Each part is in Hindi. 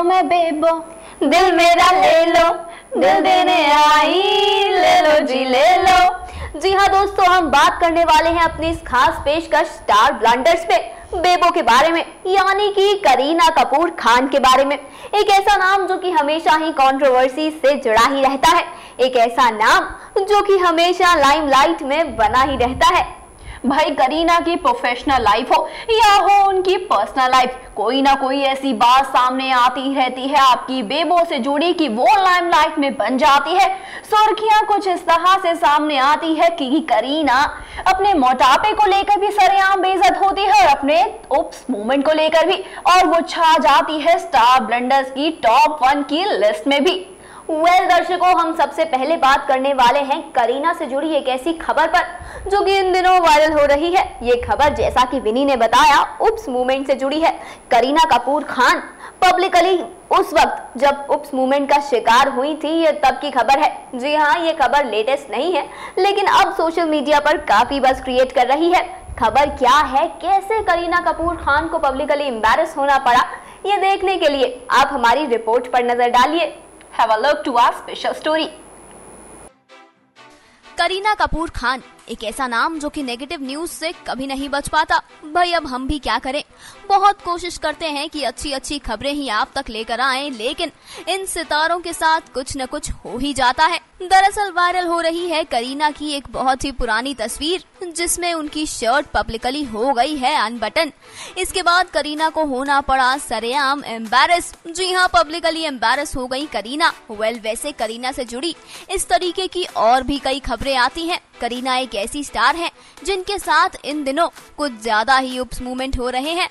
मैं बेबो, दिल मेरा ले लो, दिल देने आई, ले लो जी ले लो। जी हाँ दोस्तों, हम बात करने वाले हैं अपनी इस खास पेशकश स्टार ब्लंडर्स पे बेबो के बारे में, यानी कि करीना कपूर खान के बारे में। एक ऐसा नाम जो कि हमेशा ही कंट्रोवर्सी से जुड़ा ही रहता है, एक ऐसा नाम जो कि हमेशा लाइमलाइट में बना ही रहता है। भाई करीना की प्रोफेशनल लाइफ हो या हो उनकी पर्सनल लाइफ, कोई ना कोई ऐसी बात सामने आती रहती है आपकी बेबो से जुड़ी कि वो लाइमलाइट में बन जाती है। सुर्खियां कुछ इस तरह से सामने आती है कि करीना अपने मोटापे को लेकर भी सरेआम बेइज्जत होती है और अपने उप्स मूवमेंट को लेकर भी, और वो छा जाती है स्टार ब्लंडर्स की टॉप 1 की लिस्ट में भी। दर्शकों, हम सबसे पहले बात करने वाले हैं करीना से जुड़ी एक ऐसी खबर पर जो कि इन दिनों वायरल हो रही है। ये खबर, जैसा कि विनी ने बताया, उप्स मूवमेंट से जुड़ी है। करीना कपूर खान पब्लिकली उस वक्त जब उप्स मूवमेंट का शिकार हुई थी, ये तब की खबर है। जी हाँ, ये खबर लेटेस्ट नहीं है, लेकिन अब सोशल मीडिया पर काफी बज़ क्रिएट कर रही है। खबर क्या है, कैसे करीना कपूर खान को पब्लिकली एम्बैरस होना पड़ा, ये देखने के लिए आप हमारी रिपोर्ट पर नजर डालिए। Have a look to our special story. Kareena Kapoor Khan एक ऐसा नाम जो कि नेगेटिव न्यूज से कभी नहीं बच पाता। भाई अब हम भी क्या करें, बहुत कोशिश करते हैं कि अच्छी अच्छी खबरें ही आप तक लेकर आएं, लेकिन इन सितारों के साथ कुछ न कुछ हो ही जाता है। दरअसल वायरल हो रही है करीना की एक बहुत ही पुरानी तस्वीर, जिसमें उनकी शर्ट पब्लिकली हो गई है अनबटन। इसके बाद करीना को होना पड़ा सरेआम एम्बैरस। जी हाँ, पब्लिकली एम्बैरस हो गई करीना। वैसे करीना से जुड़ी इस तरीके की और भी कई खबरें आती हैं। करीना एक ऐसी स्टार हैं जिनके साथ इन दिनों कुछ ज्यादा ही उप्स मूवमेंट हो रहे हैं।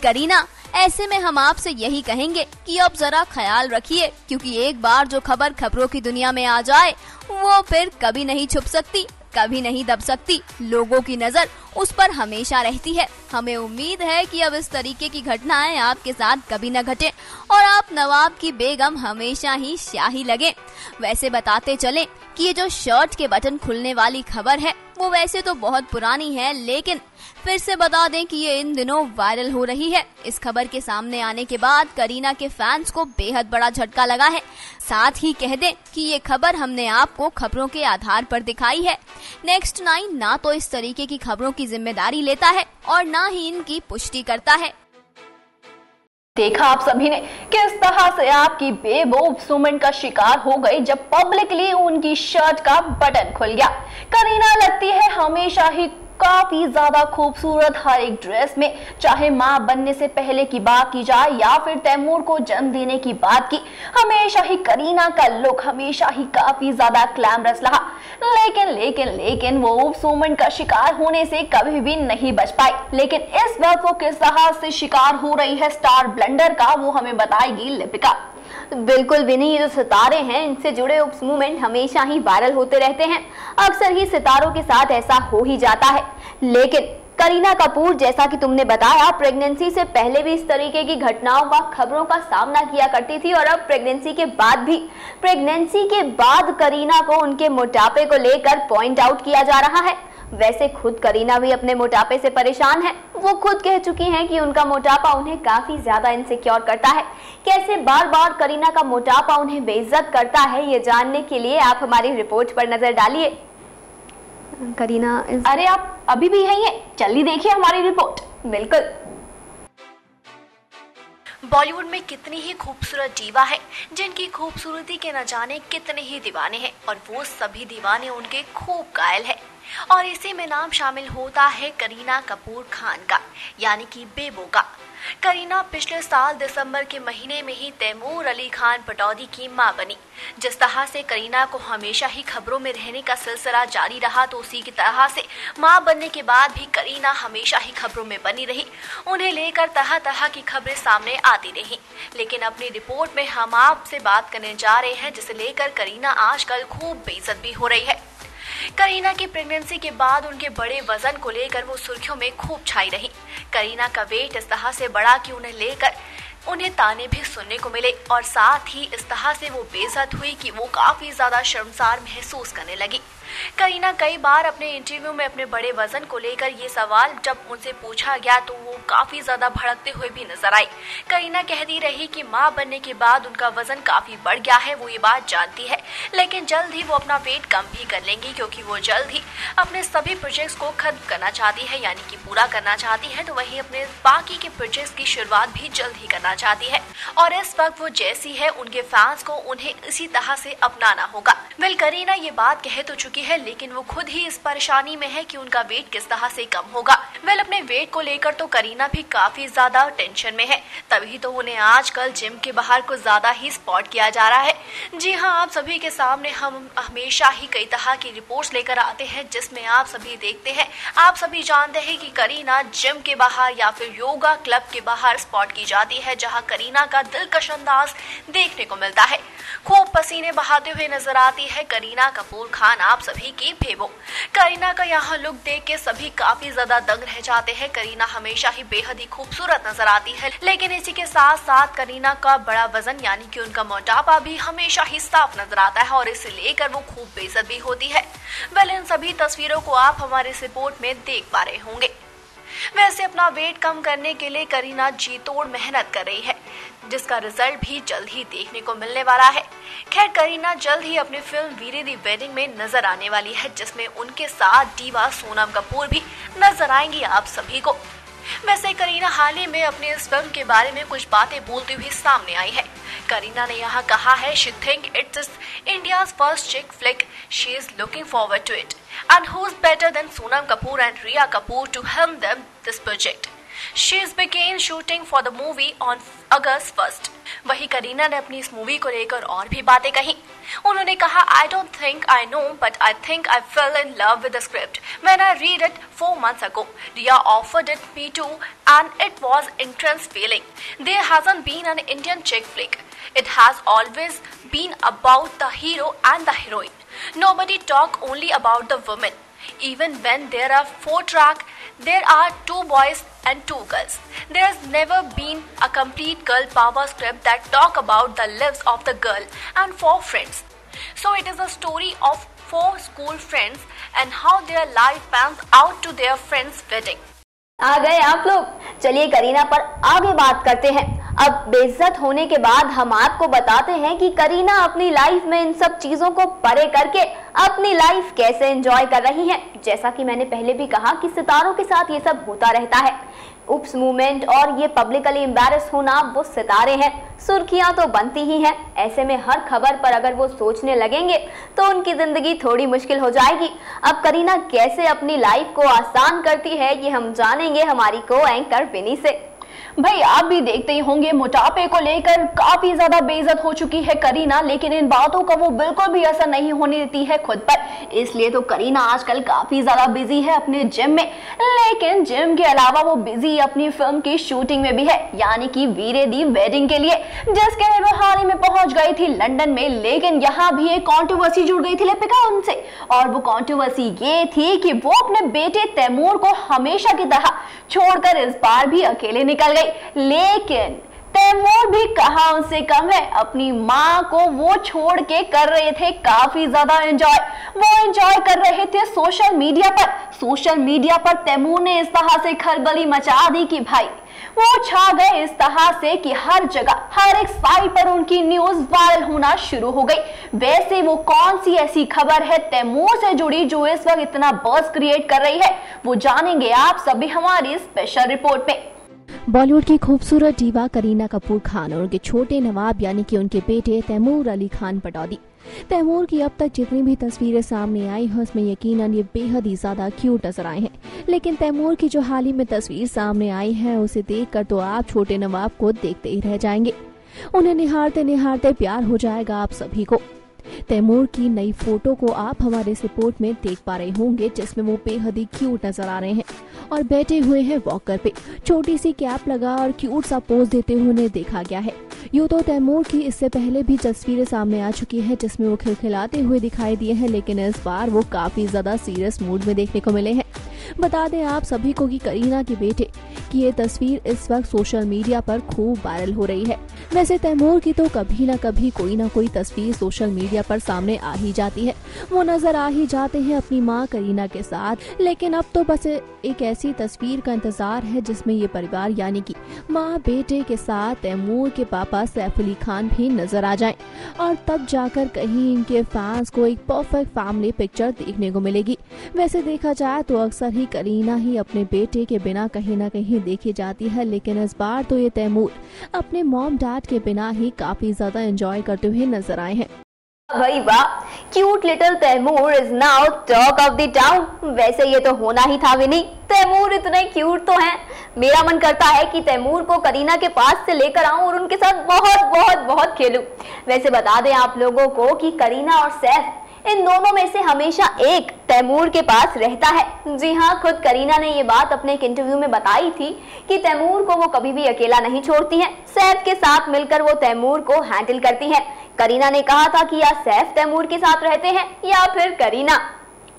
करीना, ऐसे में हम आपसे यही कहेंगे कि अब जरा ख्याल रखिए, क्योंकि एक बार जो खबर खबरों की दुनिया में आ जाए वो फिर कभी नहीं छुप सकती, कभी नहीं दब सकती। लोगों की नजर उस पर हमेशा रहती है। हमें उम्मीद है कि अब इस तरीके की घटनाएं आपके साथ कभी न घटे और आप नवाब की बेगम हमेशा ही शाही लगे। वैसे बताते चलें कि ये जो शर्ट के बटन खुलने वाली खबर है वो वैसे तो बहुत पुरानी है, लेकिन फिर से बता दें कि ये इन दिनों वायरल हो रही है। इस खबर के सामने आने के बाद करीना के फैंस को बेहद बड़ा झटका लगा है। साथ ही कह दें कि ये खबर हमने आपको खबरों के आधार पर दिखाई है। नेक्स्ट 9 ना तो इस तरीके की खबरों की जिम्मेदारी लेता है और ना ही इनकी पुष्टि करता है। देखा आप सभी ने किस तरह से आपकी बेबो मूवमेंट का शिकार हो गई जब पब्लिकली उनकी शर्ट का बटन खुल गया। करीना लगती है हमेशा ही काफी ज्यादा खूबसूरत हर एक ड्रेस में, चाहे माँ बनने से पहले की बात की जाए या फिर तैमूर को जन्म देने की बात की, हमेशा ही करीना का लुक हमेशा ही काफी ज्यादा ग्लैमरस रहा। लेकिन वो उप्स मूवमेंट का शिकार होने से कभी भी नहीं बच पाई। लेकिन इस वक्त वो किस तरह से शिकार हो रही है स्टार ब्लंडर का, वो हमें बताएगी लिपिका। बिल्कुल विनी, ये जो सितारे हैं इनसे जुड़े उप्स मूवमेंट हमेशा ही वायरल होते रहते हैं। अक्सर ही सितारों के साथ ऐसा हो ही जाता है। लेकिन करीना कपूर, जैसा कि तुमने बताया, प्रेगनेंसी से पहले भी इस तरीके की घटनाओं का खबरों का सामना किया करती थी और अब प्रेगनेंसी के बाद भी। प्रेगनेंसी के बाद करीना को उनके मोटापे को लेकर पॉइंट आउट किया जा रहा है। वैसे खुद करीना भी अपने मोटापे से परेशान है। वो खुद कह चुकी हैं कि उनका मोटापा उन्हें काफी ज्यादा इनसिक्योर करता है। कैसे बार बार करीना का मोटापा उन्हें बेइज्जत करता है, ये जानने के लिए आप हमारी रिपोर्ट पर नजर डालिए। करीना अरे आप अभी भी यही हैं, जल्दी देखिए हमारी रिपोर्ट। बिल्कुल। बॉलीवुड में कितनी ही खूबसूरत दीवा है जिनकी खूबसूरती के न जाने कितने ही दीवाने हैं, और वो सभी दीवाने उनके खूब कायल है। और इसी में नाम शामिल होता है करीना कपूर खान का, यानी कि बेबो का। करीना पिछले साल दिसंबर के महीने में ही तैमूर अली खान पटौदी की मां बनी। जिस तरह से करीना को हमेशा ही खबरों में रहने का सिलसिला जारी रहा, तो उसी की तरह से मां बनने के बाद भी करीना हमेशा ही खबरों में बनी रही। उन्हें लेकर तरह तरह की खबरें सामने आती रही। लेकिन अपनी रिपोर्ट में हम आपसे बात करने जा रहे हैं जिसे लेकर करीना आजकल खूब बेइज्जत भी हो रही है। करीना की प्रेगनेंसी के बाद उनके बड़े वजन को लेकर वो सुर्खियों में खूब छाई रही। करीना का वेट इस तरह से बढ़ा कि उन्हें लेकर उन्हें ताने भी सुनने को मिले, और साथ ही इस तरह से वो बेइज्जत हुई कि वो काफी ज्यादा शर्मसार महसूस करने लगी। करीना कई बार अपने इंटरव्यू में अपने बड़े वजन को लेकर ये सवाल जब उनसे पूछा गया तो वो काफी ज्यादा भड़कते हुए भी नजर आई। करीना कहती रही कि मां बनने के बाद उनका वजन काफी बढ़ गया है, वो ये बात जानती है, लेकिन जल्द ही वो अपना वेट कम भी कर लेंगी क्योंकि वो जल्द ही अपने सभी प्रोजेक्ट्स को खत्म करना चाहती है, यानी कि पूरा करना चाहती है। तो वही अपने बाकी के प्रोजेक्ट्स की शुरुआत भी जल्द ही करना चाहती है और इस वक्त वो जैसी है उनके फैंस को उन्हें इसी तरह से अपनाना होगा। वेल, करीना ये बात कह तो चुकी है लेकिन वो खुद ही इस परेशानी में है कि उनका वेट किस तरह से कम होगा। वेल, अपने वेट को लेकर तो करीना भी काफी ज्यादा टेंशन में है, तभी तो उन्हें आजकल जिम के बाहर कुछ ज्यादा ही स्पॉट किया जा रहा है। जी हाँ, आप सभी के सामने हम हमेशा ही कई तरह की रिपोर्ट्स लेकर आते हैं जिसमें आप सभी देखते हैं, आप सभी जानते हैं कि करीना जिम के बाहर या फिर योगा क्लब के बाहर स्पॉट की जाती है, जहां करीना का दिलकश अंदाज देखने को मिलता है। खूब पसीने बहाते हुए नजर आती है करीना कपूर खान, आप सभी की बेबो। करीना का यहाँ लुक देख के सभी काफी ज्यादा दंग रह जाते हैं। करीना हमेशा ही बेहद ही खूबसूरत नजर आती है, लेकिन इसी के साथ साथ करीना का बड़ा वजन यानी कि उनका मोटापा भी हमेशा ही साफ नजर आता है और इसे लेकर वो खूब बेइज्जत भी होती है। वेल, इन सभी तस्वीरों को आप हमारे इस रिपोर्ट में देख पा रहे होंगे। वैसे अपना वेट कम करने के लिए करीना जी तोड़ मेहनत कर रही है, जिसका रिजल्ट भी जल्द ही देखने को मिलने वाला है। खैर, करीना जल्द ही अपनी फिल्म वीरे दी वेडिंग में नजर आने वाली है, जिसमें उनके साथ डीवा सोनम कपूर भी नजर आएंगी आप सभी को। वैसे करीना हाल ही में अपनी इस फिल्म के बारे में कुछ बातें बोलती हुई सामने आई है। करीना ने यहाँ कहा है, she think it's India's first chick flick, she is looking forward to it, and who's better than Sonam Kapoor and Rhea Kapoor to helm them this project. She began shooting for the movie on August 1st. वही करीना ने अपनी इस मूवी को लेकर और भी बातें कही। उन्होंने कहा, I don't think I know, but I think I fell in love with the script when I read it 4 months ago. Rhea offered it me too, and it was intense feeling. There hasn't been an Indian chick flick. It has always been about the hero and the heroine. Nobody talk only about the women. Even when there are 4 tracks, there are 2 boys and 2 girls. There's never been a complete girl power script that talk about the lives of the girl and 4 friends. So it is a story of 4 school friends and how their life pans out to their friends' wedding. आ गए आप लोग, चलिए करीना पर आगे बात करते हैं। अब बेइज्जत होने के बाद हम आपको बताते हैं कि करीना अपनी लाइफ में इन सब चीजों को परे करके अपनी लाइफ कैसे एंजॉय कर रही हैं। जैसा कि मैंने पहले भी कहा कि सितारों के साथ ये सब होता रहता है, उप्स मूवमेंट और ये पब्लिकली एम्बैरेस होना। वो सितारे हैं, सुर्खियां तो बनती ही हैं। ऐसे में हर खबर पर अगर वो सोचने लगेंगे तो उनकी जिंदगी थोड़ी मुश्किल हो जाएगी। अब करीना कैसे अपनी लाइफ को आसान करती है ये हम जानेंगे हमारी को एंकर विनी से। भाई, आप भी देखते ही होंगे, मोटापे को लेकर काफी ज्यादा बेइज्जत हो चुकी है करीना, लेकिन इन बातों का वो बिल्कुल भी असर नहीं होने देती है खुद पर। इसलिए तो करीना आजकल काफी ज्यादा बिजी है अपने जिम में, लेकिन जिम के अलावा वो बिजी अपनी फिल्म की शूटिंग में भी है, यानी कि वीरे दी वेडिंग के लिए, जिसके लिए वो हाल ही में पहुंच गई थी लंदन में। लेकिन यहाँ भी एक कॉन्ट्रोवर्सी जुड़ गई थी लिपिका उनसे, और वो कॉन्ट्रोवर्सी ये थी कि वो अपने बेटे तैमूर को हमेशा की तरह छोड़कर इस बार भी अकेले निकल गई। लेकिन तैमूर भी कहाँ उनसे कम है, अपनी माँ को वो छोड़ के कर रहे थे काफी ज्यादा एंजॉय। वो एंजॉय कर रहे थे सोशल मीडिया पर। सोशल मीडिया पर तैमूर ने इस तरह से खलबली मचा दी कि भाई वो छा गए इस तरह से कि हर जगह हर एक साइट पर उनकी न्यूज वायरल होना शुरू हो गई। वैसे वो कौन सी ऐसी खबर है तैमूर से जुड़ी जो इस वक्त इतना बज़ क्रिएट कर रही है, वो जानेंगे आप सभी हमारी स्पेशल रिपोर्ट में। बॉलीवुड की खूबसूरत डीवा करीना कपूर खान और उनके छोटे नवाब यानी कि उनके बेटे तैमूर अली खान पटौदी। तैमूर की अब तक जितनी भी तस्वीरें सामने आई हैं उसमें यकीनन ये बेहद ही ज्यादा क्यूट नजर आए हैं, लेकिन तैमूर की जो हाल ही में तस्वीर सामने आई है उसे देखकर तो आप छोटे नवाब को देखते ही रह जाएंगे। उन्हें निहारते निहारते प्यार हो जाएगा आप सभी को। तैमूर की नई फोटो को आप हमारे इस रिपोर्ट में देख पा रहे होंगे, जिसमें वो बेहद ही क्यूट नजर आ रहे हैं और बैठे हुए हैं वॉकर पे। छोटी सी कैप लगा और क्यूट सा पोज देते हुए उन्हें देखा गया है। यूं तो तैमूर की इससे पहले भी तस्वीरें सामने आ चुकी है जिसमें वो खिलखिलाते हुए दिखाई दिए हैं, लेकिन इस बार वो काफी ज्यादा सीरियस मूड में देखने को मिले हैं। बता दें आप सभी को कि करीना के बेटे की ये तस्वीर इस वक्त सोशल मीडिया पर खूब वायरल हो रही है। वैसे तैमूर की तो कभी न कभी कोई न कोई तस्वीर सोशल मीडिया पर सामने आ ही जाती है, वो नजर आ ही जाते हैं अपनी मां करीना के साथ। लेकिन अब तो बस एक ऐसी तस्वीर का इंतजार है जिसमें ये परिवार यानी कि मां बेटे के साथ तैमूर के पापा सैफ अली खान भी नजर आ जाएं, और तब जाकर कहीं इनके फैंस को एक परफेक्ट फैमिली पिक्चर देखने को मिलेगी। वैसे देखा जाए तो अक्सर ही करीना ही अपने बेटे के बिना कहीं न कहीं देखी जाती है, लेकिन इस बार तो ये तैमूर अपने मॉम डैड के बिना ही काफी ज्यादा एंजॉय करते हुए नजर आए हैं। भाई वाह, cute little Taimur is now talk of the town. वैसे ये तो होना ही था विनी, तैमूर इतने क्यूट तो हैं। मेरा मन करता है कि तैमूर को करीना के पास से लेकर आऊं और उनके साथ बहुत बहुत बहुत खेलूं। वैसे बता दें आप लोगों को कि करीना और सैफ इन दोनों में से हमेशा एक तैमूर के पास रहता है। जी हाँ, खुद करीना ने ये बात अपने एक इंटरव्यू में बताई थी कि तैमूर को वो कभी भी अकेला नहीं छोड़ती हैं, सैफ के साथ मिलकर वो तैमूर को हैंडल करती हैं। करीना ने कहा था कि या सैफ तैमूर के साथ रहते हैं या फिर करीना।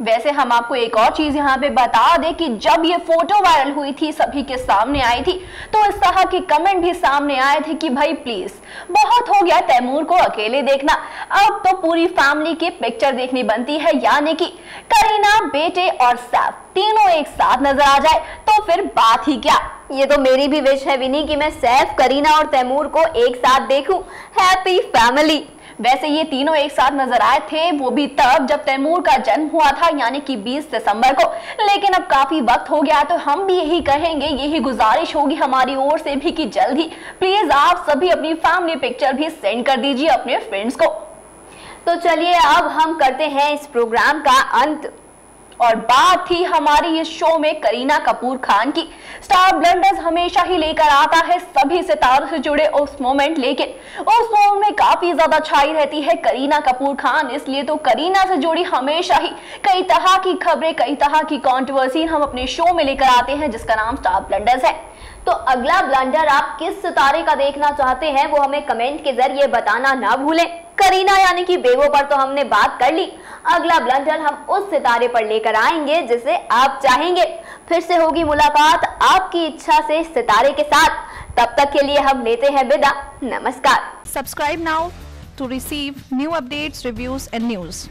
वैसे हम आपको एक और चीज यहाँ पे बता दें कि जब ये फोटो वायरल हुई थी, सभी के सामने आई थी, तो इस तरह के कमेंट भी सामने आए थे कि भाई प्लीज बहुत हो गया तैमूर को अकेले देखना, अब तो पूरी फैमिली की पिक्चर देखनी बनती है, यानी कि करीना, बेटे और सैफ तीनों एक साथ नजर आ जाए तो फिर बात ही क्या। ये तो मेरी भी विश है विनी कि मैं सैफ, करीना और तैमूर को एक साथ देखूं। Happy family. वैसे ये तीनों एक साथ नजर आए थे, वो भी तब जब तैमूर का जन्म हुआ था, यानी कि 20 दिसंबर को। लेकिन अब काफी वक्त हो गया, तो हम भी यही कहेंगे, यही गुजारिश होगी हमारी ओर से भी कि जल्द ही प्लीज आप सभी अपनी फैमिली पिक्चर भी सेंड कर दीजिए अपने फ्रेंड्स को। तो चलिए अब हम करते हैं इस प्रोग्राम का अंत। और बात थी हमारी इस शो में करीना कपूर खान की। स्टार ब्लंडर्स हमेशा ही लेकर आता है सभी सितारों से जुड़े उस मोमेंट, लेकिन उस मोमेंट में काफी ज्यादा छाई रहती है करीना कपूर खान। इसलिए तो करीना से जुड़ी हमेशा ही कई तरह की खबरें, कई तरह की कंट्रोवर्सी हम अपने शो में लेकर आते हैं, जिसका नाम स्टार ब्लंडर्स है। तो अगला ब्लंडर आप किस सितारे का देखना चाहते हैं वो हमें कमेंट के जरिए बताना ना भूलें। करीना यानी कि बेबो पर तो हमने बात कर ली, अगला ब्लंडर हम उस सितारे पर लेकर आएंगे जिसे आप चाहेंगे। फिर से होगी मुलाकात आपकी इच्छा से सितारे के साथ, तब तक के लिए हम लेते हैं विदा। नमस्कार। Subscribe now to receive new updates, reviews and news.